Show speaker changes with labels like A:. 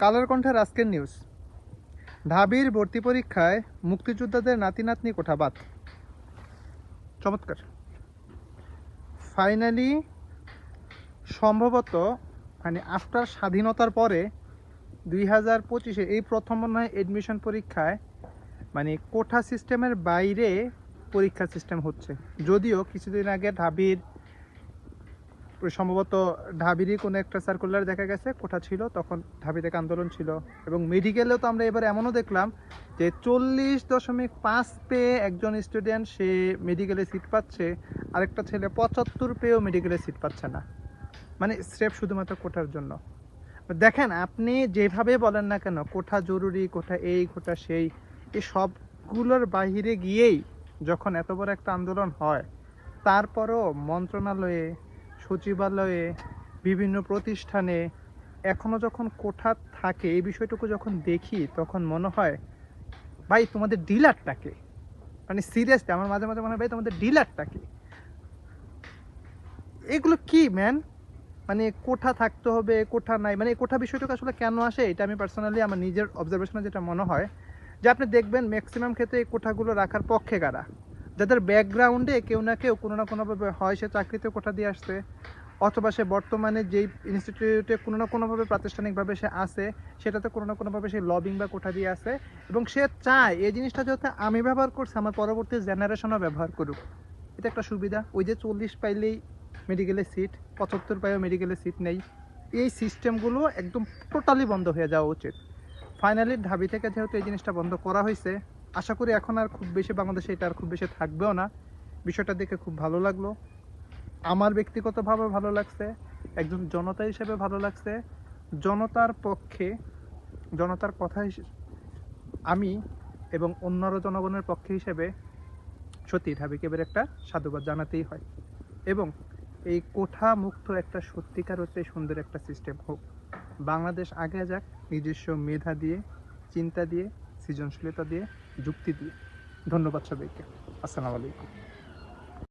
A: কালের কণ্ঠের আজকের নিউজ। ঢাবির ভর্তি পরীক্ষায় মুক্তিযোদ্ধাদের নাতি নাতনি কোঠা বাদ। চমৎকার। ফাইনালি সম্ভবত আফটার স্বাধীনতার পরে 2025-এ এই প্রথম মনে হয় এডমিশন পরীক্ষায় কোঠা সিস্টেমের বাইরে পরীক্ষা সিস্টেম হচ্ছে। যদিও কিছুদিন আগে সম্ভবত ঢাবিরই কোনো একটা সার্কুলার দেখা গেছে কোঠা ছিল, তখন ঢাবি থেকে আন্দোলন ছিল। এবং মেডিকেলেও তো আমরা এবার এমনও দেখলাম যে 40.5 পেয়ে একজন স্টুডেন্ট সে মেডিকেলে সিট পাচ্ছে, আরেকটা ছেলে 75 পেয়েও মেডিকেলে সিট পাচ্ছে না, স্রেফ শুধুমাত্র কোঠার জন্য। দেখেন, আপনি যেভাবে বলেন না কেন কোঠা জরুরি, কোঠা এই কোঠা সেই, এই সবগুলোর বাহিরে গিয়েই যখন এত বড় একটা আন্দোলন হয়, তারপরও মন্ত্রণালয়ে, সচিবালয়ে, বিভিন্ন প্রতিষ্ঠানে এখনো যখন কোঠা থাকে, এই বিষয়টুকু যখন দেখি তখন মনে হয় ভাই তোমাদের ডিলারটাকে, সিরিয়াসলি আমার মাঝে মাঝে মনে হয় ভাই তোমাদের ডিলারটাকে, এগুলো কি ম্যান? কোঠা থাকতে হবে, কোঠা নাই, কোঠা বিষয়টুকু আসলে কেন আসে, এটা আমি পার্সোনালি আমার নিজের অবজারভেশনে যেটা মনে হয় যে আপনি দেখবেন ম্যাক্সিমাম ক্ষেত্রে এই কোঠাগুলো রাখার পক্ষে কারা, যাদের ব্যাকগ্রাউন্ডে কেউ না কেউ কোনো না কোনোভাবে হয় সে চাকরিতে কোঠা দিয়ে আসছে, অথবা সে বর্তমানে যেই ইনস্টিটিউটে কোনো না কোনোভাবে প্রাতিষ্ঠানিকভাবে সে আসে সেটাতে কোনো না কোনোভাবে সে লবিং বা কোঠা দিয়ে আসে, এবং সে চায় এই জিনিসটা যাতে আমি ব্যবহার করছি আমার পরবর্তী জেনারেশনও ব্যবহার করুক। এটা একটা সুবিধা। ওই যে 40 পাইলেই মেডিকেলে সিট, 75 পাইও মেডিকেলে সিট নেই, এই সিস্টেমগুলো একদম টোটালি বন্ধ হয়ে যাওয়া উচিত। ফাইনালি ঢাবি থেকে যেহেতু এই জিনিসটা বন্ধ করা হয়েছে, আশা করি এখন আর খুব বেশি বাংলাদেশে এটা আর খুব বেশি থাকবেও না। বিষয়টা দেখে খুব ভালো লাগলো, আমার ব্যক্তিগতভাবে ভালো লাগছে, একজন জনতা হিসেবে ভালো লাগছে। জনতার পক্ষে, জনতার কথা আমি এবং অন্যান্য জনগণের পক্ষে হিসেবে সত্যি ঢাবিকে এবার একটা সাধুবাদ জানাতেই হয়। এবং এই কোঠা মুক্ত একটা সত্যিকার হচ্ছে সুন্দর একটা সিস্টেম হোক। বাংলাদেশ আগে যাক নিজস্ব মেধা দিয়ে, চিন্তা দিয়ে, সৃজনশীলতা দিয়ে, যুক্তি দিয়ে। ধন্যবাদ সবাইকে। আসসালামু আলাইকুম।